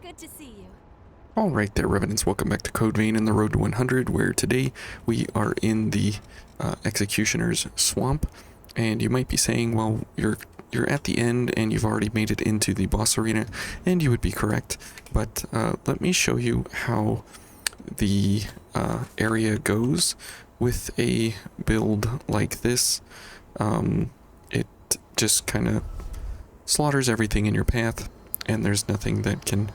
Good to see you. Alright there, Revenants, welcome back to Code Vein and the Road to 100, where today we are in the Executioner's Swamp, and you might be saying, well, you're at the end and you've already made it into the boss arena, and you would be correct, but let me show you how the area goes with a build like this. It just kind of slaughters everything in your path, and there's nothing that can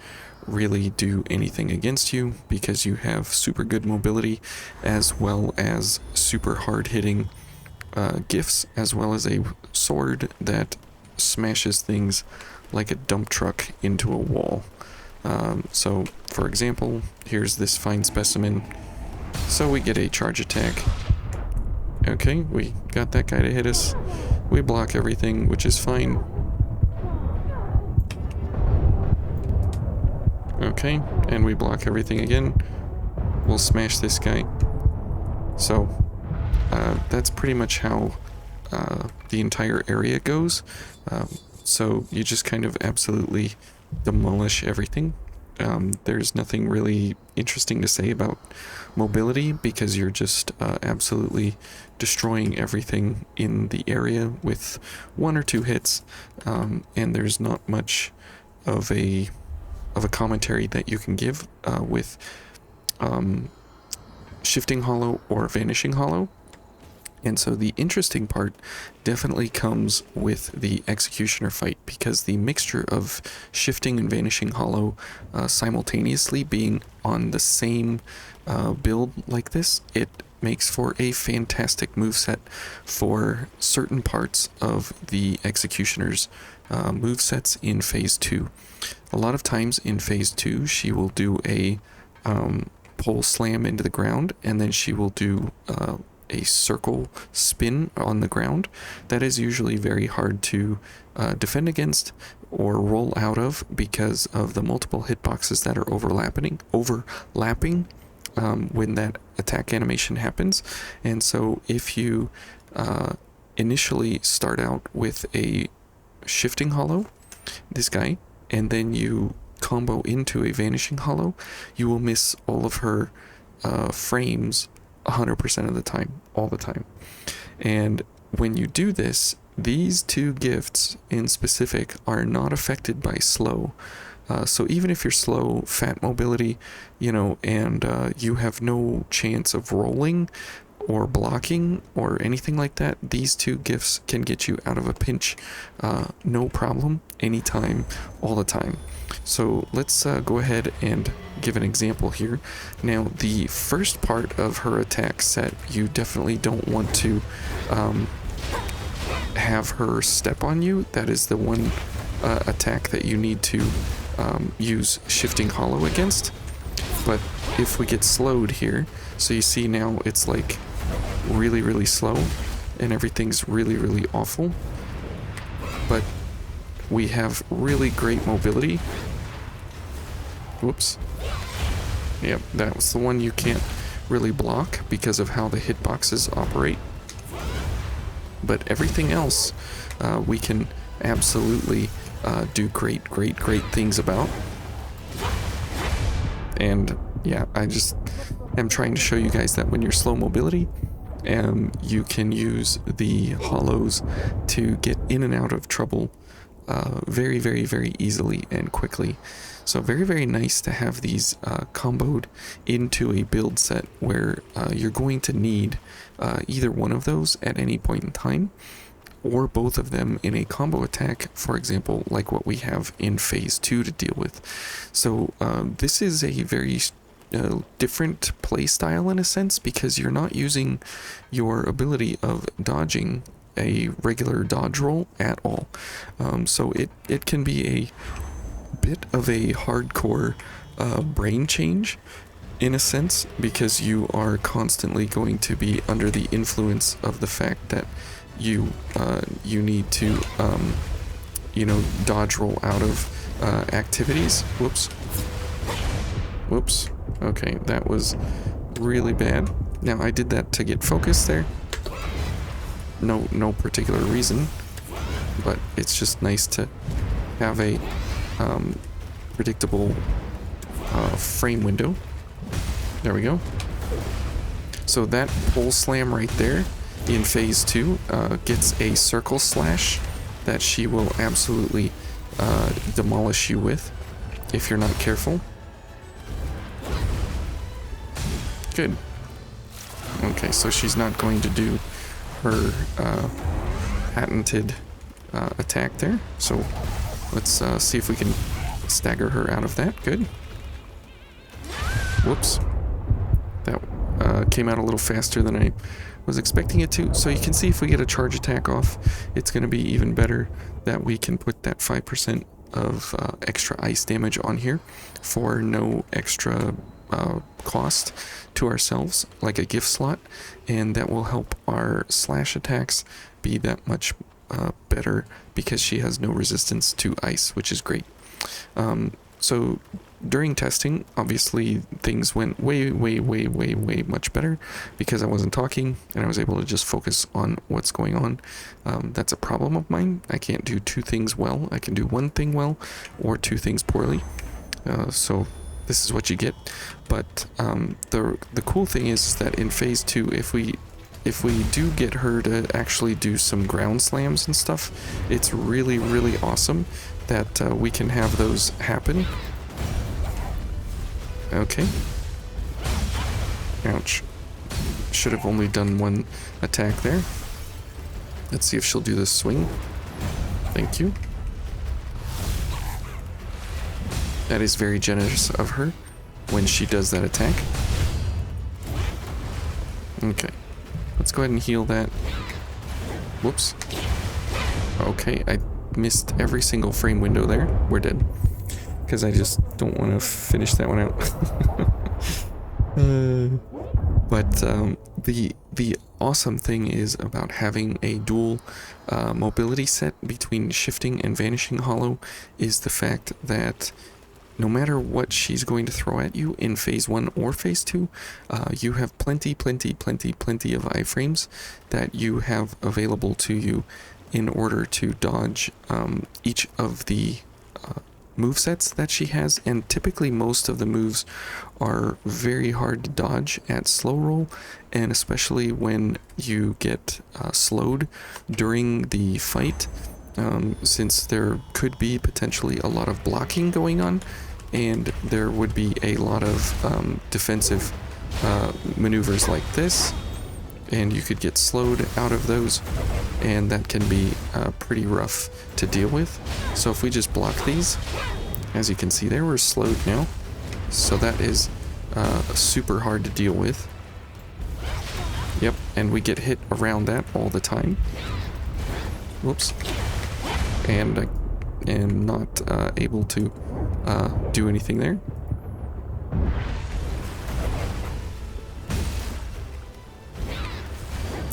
really do anything against you because you have super good mobility as well as super hard-hitting gifts, as well as a sword that smashes things like a dump truck into a wall. So for example, here's this fine specimen. So we get a charge attack. Okay, we got that guy to hit us. We block everything, which is fine. Okay, and we block everything again. We'll smash this guy. So, that's pretty much how the entire area goes. So you just kind of absolutely demolish everything. There's nothing really interesting to say about mobility because you're just absolutely destroying everything in the area with one or two hits, and there's not much of a commentary that you can give with Shifting Hollow or Vanishing Hollow. And so the interesting part definitely comes with the Executioner fight, because the mixture of Shifting and Vanishing Hollow simultaneously being on the same build like this, it makes for a fantastic moveset for certain parts of the Executioner's movesets in Phase 2. A lot of times in Phase 2, she will do a pole slam into the ground, and then she will do a circle spin on the ground. That is usually very hard to defend against or roll out of because of the multiple hitboxes that are overlapping when that attack animation happens. And so if you initially start out with a Shifting Hollow, this guy, and then you combo into a Vanishing Hollow, you will miss all of her frames 100% of the time, all the time. And when you do this, these two gifts in specific are not affected by slow. So even if you're slow, fat mobility, and you have no chance of rolling or blocking or anything like that, these two gifts can get you out of a pinch, no problem, anytime, all the time. So let's go ahead and give an example here. Now, the first part of her attack set, you definitely don't want to have her step on you. That is the one attack that you need to use Shifting Hollow against. But if we get slowed here, so you see now it's like really, really slow and everything's really, really awful, but we have really great mobility. Whoops. Yep, that was the one you can't really block because of how the hitboxes operate. But everything else we can absolutely do great things about. And yeah, I just am trying to show you guys that when you're slow mobility, you can use the hollows to get in and out of trouble very, very, very easily and quickly. So very, very nice to have these comboed into a build set where you're going to need either one of those at any point in time, or both of them in a combo attack, for example, like what we have in Phase 2 to deal with. So this is a very different play style in a sense, because you're not using your ability of dodging a regular dodge roll at all. So it can be a bit of a hardcore brain change in a sense, because you are constantly going to be under the influence of the fact that you need to dodge roll out of activities. Whoops. Okay, that was really bad. Now I did that to get focus there. No particular reason, but it's just nice to have a predictable frame window. There we go. So that pole slam right there in phase 2 gets a circle slash that she will absolutely demolish you with if you're not careful. Good. Okay, so she's not going to do her patented attack there. So let's see if we can stagger her out of that. Good. Whoops. That came out a little faster than I was expecting it to. So you can see if we get a charge attack off, it's going to be even better that we can put that 5% of extra ice damage on here for no extra cost to ourselves, like a gift slot, and that will help our slash attacks be that much better because she has no resistance to ice, which is great. So during testing, obviously things went way much better because I wasn't talking and I was able to just focus on what's going on. That's a problem of mine. I can't do two things well. I can do one thing well or two things poorly. So this is what you get. But the cool thing is that in phase 2, if we do get her to actually do some ground slams and stuff, it's really awesome that we can have those happen. Okay. Ouch. Should have only done one attack there. Let's see if she'll do this swing. Thank you. That is very generous of her when she does that attack. Okay. Let's go ahead and heal that. Whoops. Okay, I missed every single frame window there. We're dead. Because I just don't want to finish that one out. But the awesome thing is about having a dual mobility set between shifting and vanishing hollow is the fact that no matter what she's going to throw at you in phase 1 or phase 2, you have plenty of iframes that you have available to you in order to dodge each of the movesets that she has, and typically most of the moves are very hard to dodge at slow roll, and especially when you get slowed during the fight, since there could be potentially a lot of blocking going on, and there would be a lot of defensive maneuvers like this, and you could get slowed out of those, and that can be pretty rough to deal with. So if we just block these, as you can see there, we're slowed now, so that is super hard to deal with. Yep, and we get hit around that all the time. Whoops. And I am not able to do anything there.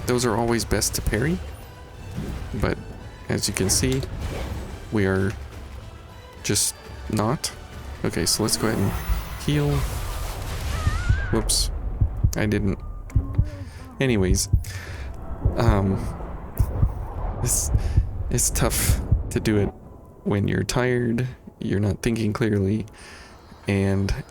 Those are always best to parry, but as you can see, we are just not. Okay, so let's go ahead and heal. Whoops, I didn't. Anyways, it's tough to do it when you're tired, you're not thinking clearly, and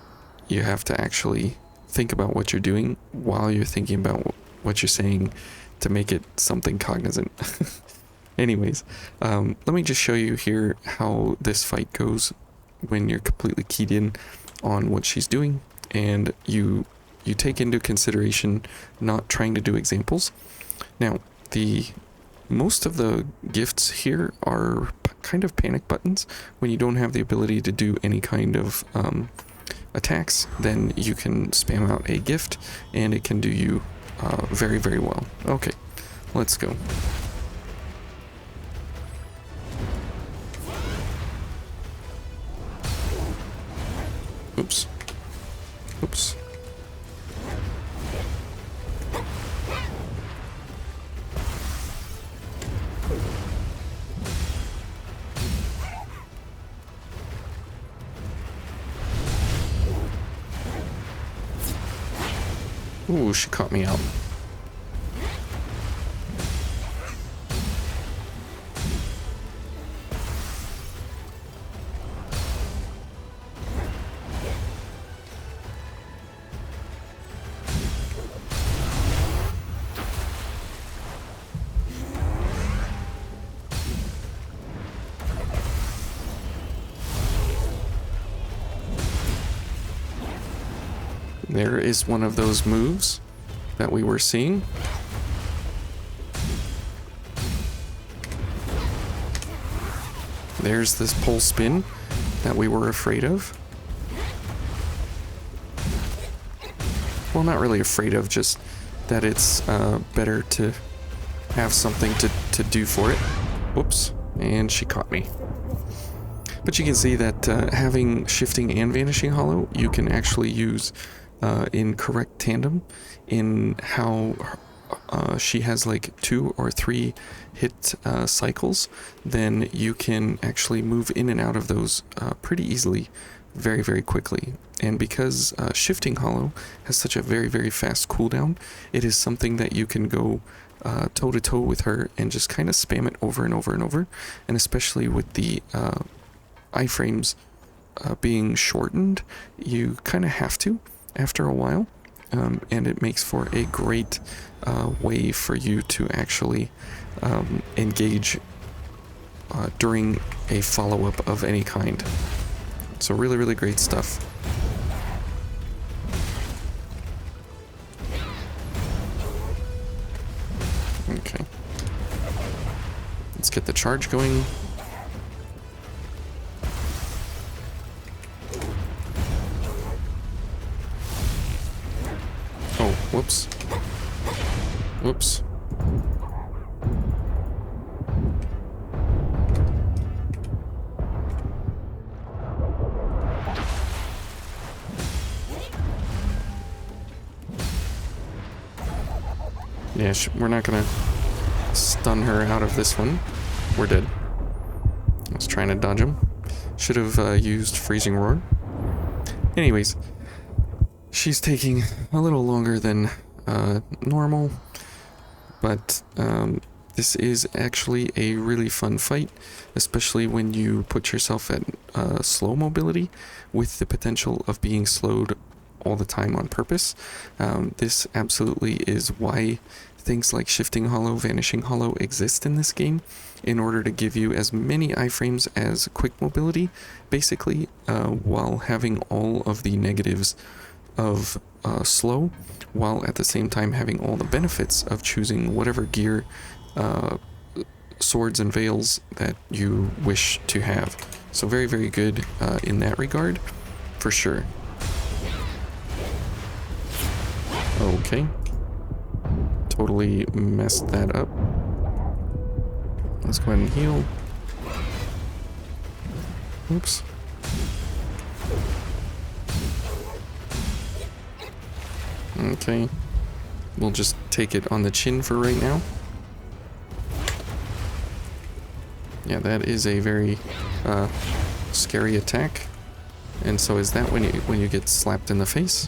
you have to actually think about what you're doing while you're thinking about what you're saying to make it something cognizant. Anyways, let me just show you here how this fight goes when you're completely keyed in on what she's doing, and you take into consideration not trying to do examples. Now, most of the gifts here are kind of panic buttons. When you don't have the ability to do any kind of attacks, then you can spam out a gift, and it can do you very well. Okay, let's go. Oops. Oops. Ooh, she caught me out. There is one of those moves that we were seeing. There's this pole spin that we were afraid of. Well, not really afraid of, just that it's better to have something to do for it. Whoops, and she caught me. But you can see that having Shifting and Vanishing Hollow, you can actually use in correct tandem in how she has like 2 or 3 hit cycles, then you can actually move in and out of those pretty easily, very, very quickly. And because Shifting Hollow has such a very, very fast cooldown, it is something that you can go toe-to-toe with her and just kind of spam it over and over and over. And especially with the iframes being shortened, you kind of have to after a while. And it makes for a great way for you to actually engage during a follow-up of any kind. So really, really great stuff. Okay. Let's get the charge going. Oh, whoops. Whoops. Yeah, we're not gonna stun her out of this one. We're dead. I was trying to dodge him. Should have used Freezing Roar. Anyways, she's taking a little longer than normal, but this is actually a really fun fight, especially when you put yourself at slow mobility with the potential of being slowed all the time on purpose. This absolutely is why things like Shifting Hollow, Vanishing Hollow exist in this game, in order to give you as many iframes as quick mobility, basically, while having all of the negatives of slow, while at the same time having all the benefits of choosing whatever gear, swords and veils that you wish to have. So very, very good in that regard, for sure. Okay. Totally messed that up. Let's go ahead and heal. Oops. Okay. We'll just take it on the chin for right now. Yeah, that is a very scary attack. And so is that when you get slapped in the face.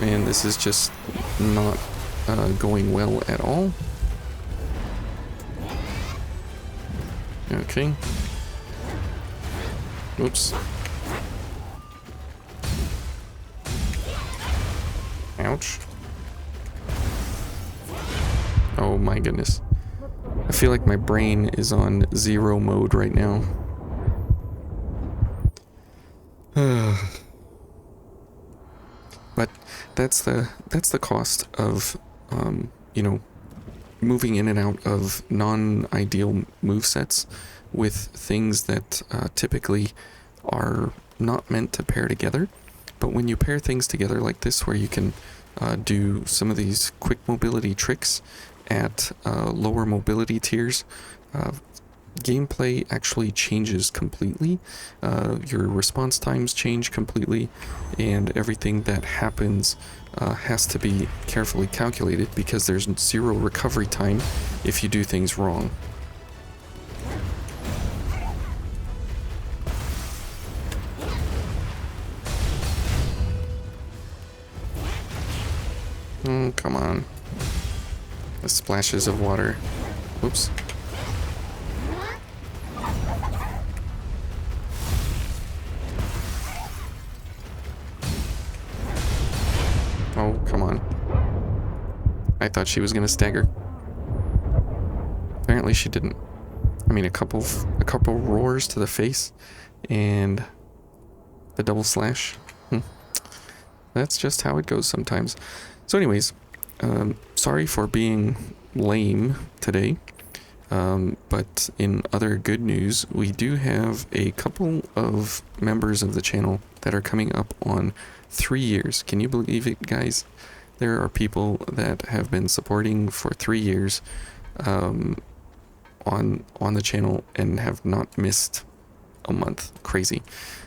Man, this is just not going well at all. Okay. Oops. Ouch. Oh my goodness. I feel like my brain is on 0 mode right now. But that's the cost of you know, moving in and out of non-ideal movesets with things that typically are not meant to pair together. But when you pair things together like this, where you can do some of these quick mobility tricks at lower mobility tiers, gameplay actually changes completely. Your response times change completely, and everything that happens has to be carefully calculated, because there's 0 recovery time if you do things wrong. Oh, come on. The splashes of water. Whoops. Oh, come on. I thought she was gonna stagger. Apparently she didn't. I mean, a couple roars to the face and the double slash. that's just how it goes sometimes. So anyways, sorry for being lame today. But in other good news, we do have a couple of members of the channel that are coming up on 3 years. Can you believe it, guys? There are people that have been supporting for 3 years on the channel and have not missed a month. Crazy.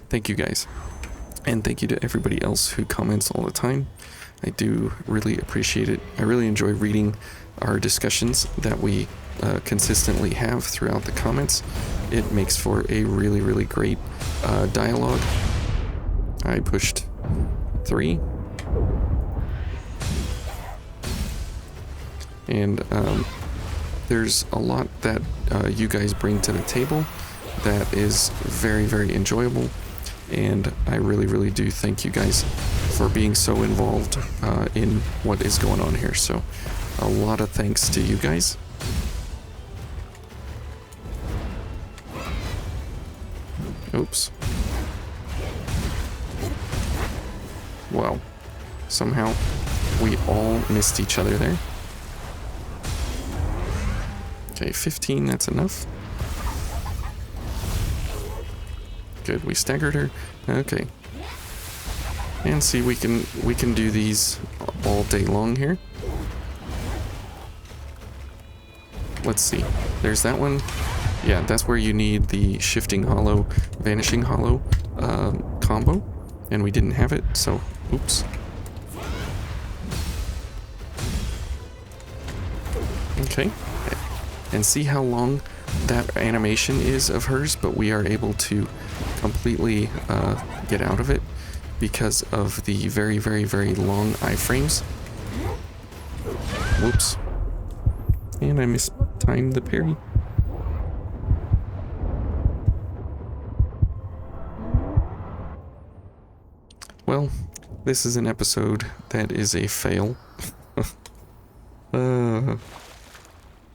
Thank you, guys. And thank you to everybody else who comments all the time. I do really appreciate it. I really enjoy reading our discussions that we consistently have throughout the comments. It makes for a really, really great dialogue. I pushed 3. And there's a lot that you guys bring to the table that is very, very enjoyable. And I really, really do thank you guys for being so involved in what is going on here. So a lot of thanks to you guys. Oops. Wow. Somehow we all missed each other there. Okay, 15, that's enough. Good, we staggered her. Okay. And see, we can do these all day long here. Let's see. There's that one. Yeah, that's where you need the shifting hollow, vanishing hollow combo. And we didn't have it, so oops. Okay. And see how long that animation is of hers, but we are able to completely get out of it because of the very, very, very long iframes. Whoops. And I mistimed the parry. Well, this is an episode that is a fail.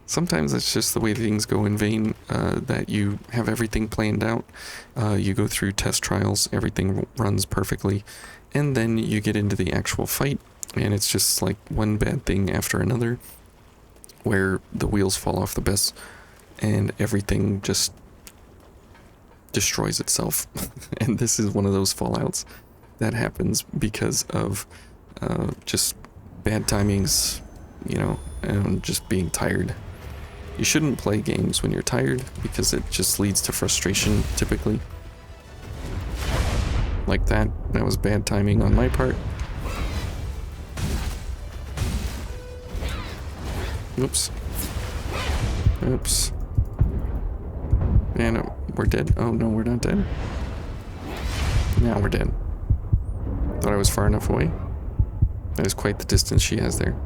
Sometimes it's just the way things go in vain, that you have everything planned out, you go through test trials, everything runs perfectly, and then you get into the actual fight, and it's just like one bad thing after another, where the wheels fall off the bus, and everything just destroys itself. And this is one of those fallouts that happens because of just bad timings, you know, and just being tired. You shouldn't play games when you're tired because it just leads to frustration, typically. Like that. That was bad timing on my part. Oops. Oops. And we're dead. Oh no, we're not dead. Now we're dead. Thought I was far enough away. That is quite the distance she has there.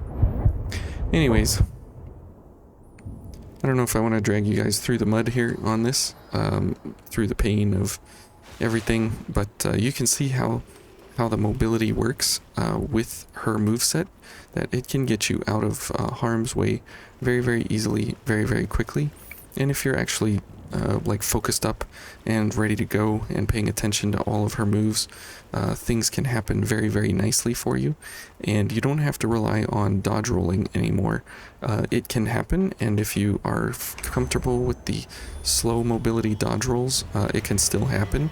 Anyways. I don't know if I want to drag you guys through the mud here on this, through the pain of everything, but you can see how the mobility works with her moveset, that it can get you out of harm's way very, very easily, very, very quickly. And if you're actually like focused up and ready to go and paying attention to all of her moves, things can happen very, very nicely for you, and you don't have to rely on dodge rolling anymore. It can happen, and if you are comfortable with the slow mobility dodge rolls, it can still happen,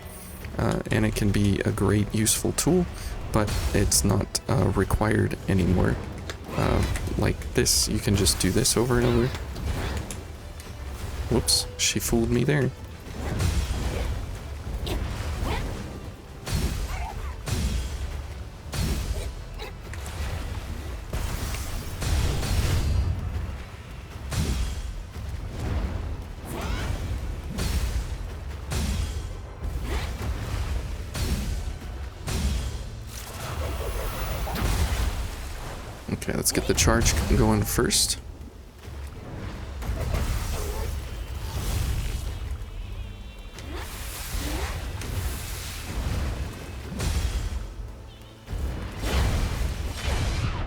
and it can be a great useful tool, but it's not required anymore. Like this, you can just do this over and over. Whoops, she fooled me there. Okay, let's get the charge going first.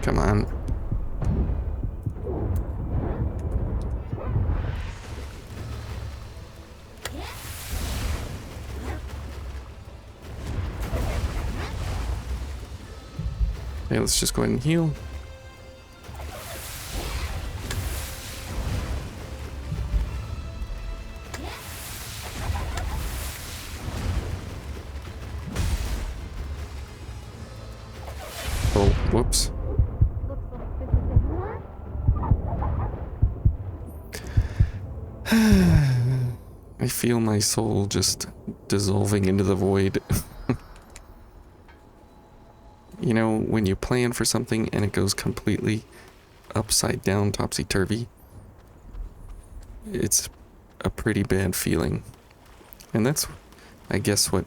Come on. Okay, let's just go ahead and heal. Oh, whoops. I feel my soul just dissolving into the void. You know, when you plan for something and it goes completely upside down, topsy-turvy, it's a pretty bad feeling. And that's, I guess, what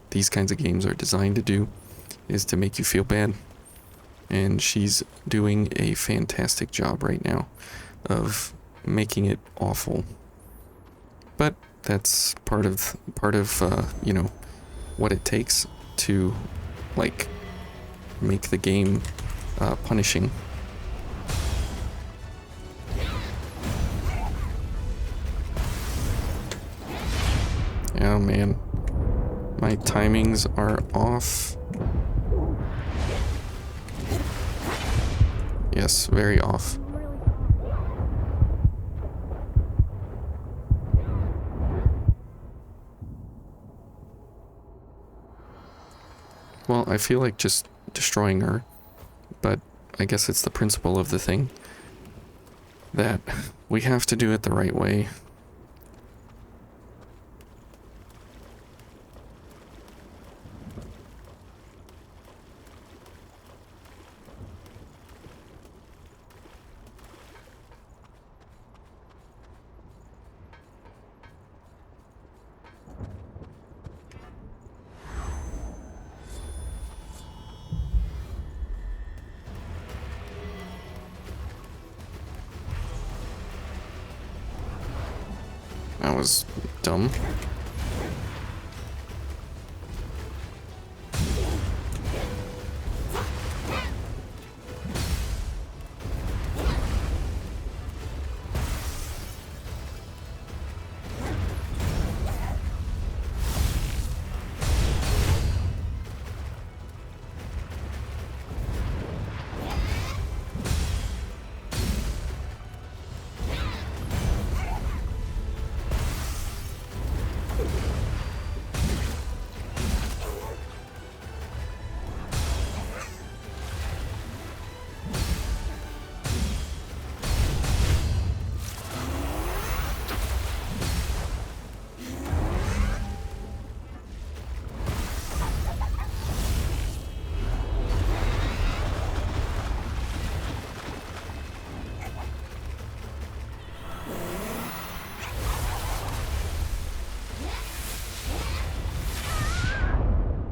these kinds of games are designed to do, is to make you feel bad. And she's doing a fantastic job right now of making it awful. But that's part of you know, what it takes to, like, make the game punishing. Oh man, my timings are off. Yes, very off. Well, I feel like just destroying her, but I guess it's the principle of the thing that we have to do it the right way. That was dumb.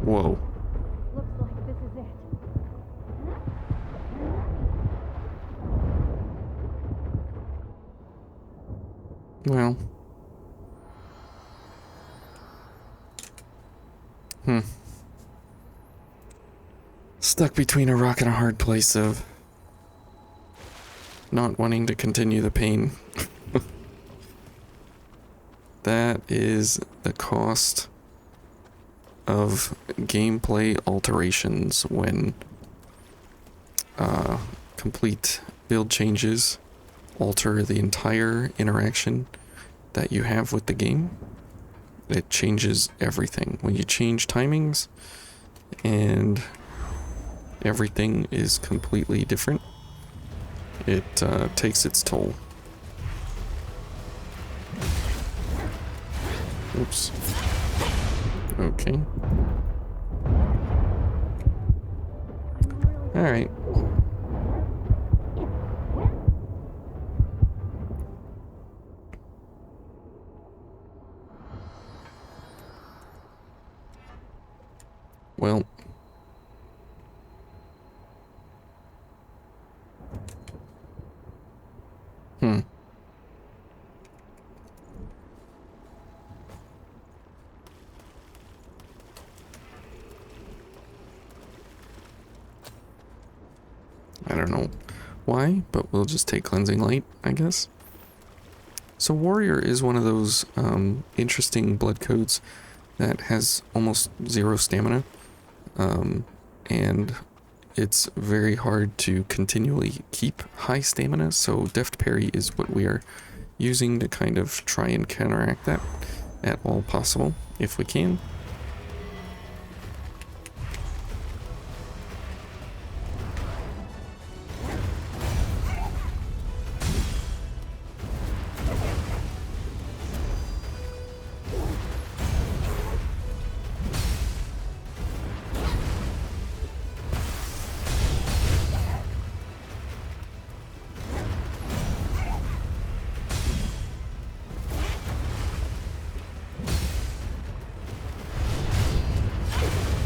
Whoa. Looks like this is it. Well. Stuck between a rock and a hard place of not wanting to continue the pain. That is the cost of gameplay alterations when complete build changes alter the entire interaction that you have with the game. It changes everything. When you change timings and everything is completely different, it takes its toll. Oops. Okay. Alright. Well. I don't know why, but we'll just take Cleansing Light, I guess. So Warrior is one of those interesting blood codes that has almost zero stamina, and it's very hard to continually keep high stamina, so deft parry is what we are using to kind of try and counteract that at all possible, if we can.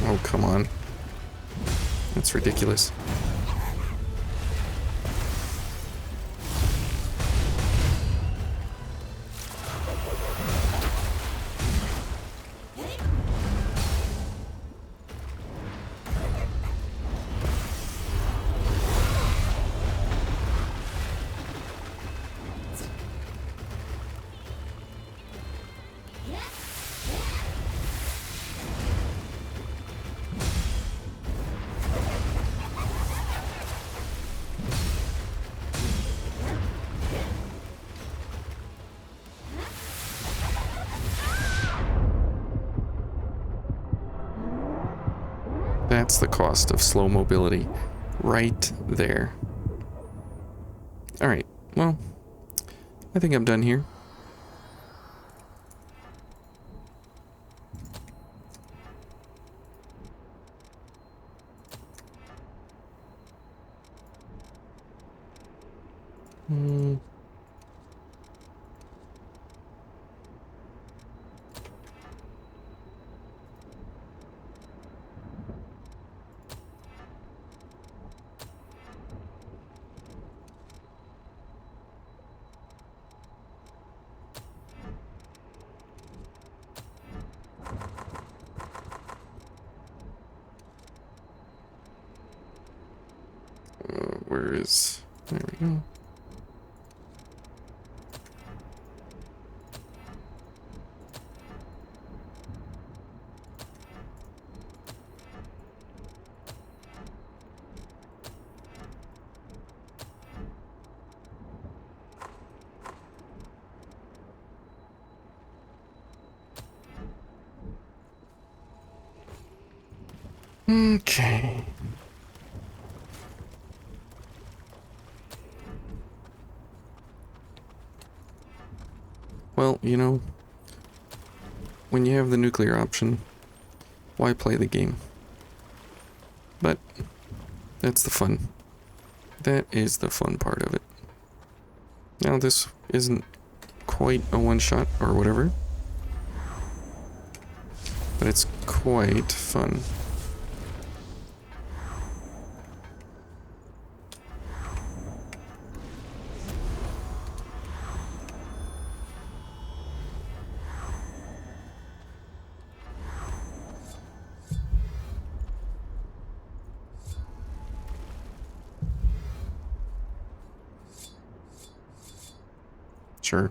Oh, come on. That's ridiculous. That's the cost of slow mobility. Right there. Alright, well, I think I'm done here. Where is... There we go. Okay. Well, you know, when you have the nuclear option, why play the game? But that's the fun. That is the fun part of it. Now, this isn't quite a one-shot or whatever, but it's quite fun. Sure.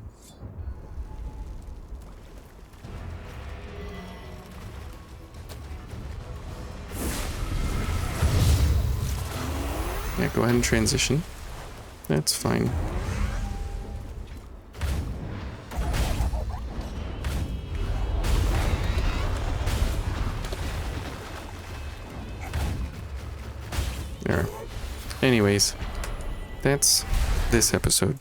Yeah, go ahead and transition. That's fine. There. Anyways, that's this episode.